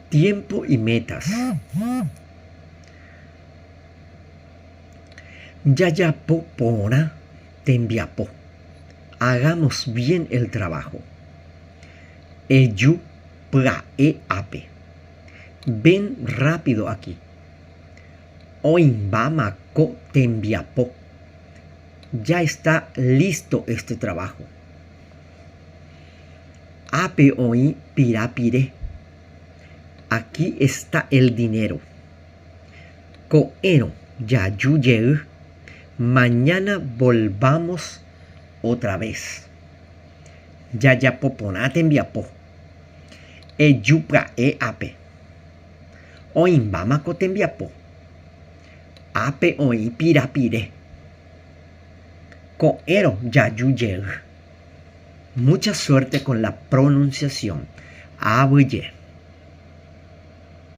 Tiempo y metas. Yayapo pona tembiapo. Hagamos bien el trabajo. Eyu prae ape. Ven rápido aquí. Oimbama ko tembiapo. Ya está listo este trabajo. Ape oi pirapire. Aquí está el dinero. Koero yayuyeu. Mañana volvamos otra vez. Yayapopona tembiapo. Eyupra ape. Oimbama ko tembiapo. Ape oi pirapire. Koero yayuyeu. Mucha suerte con la pronunciación. Abuye.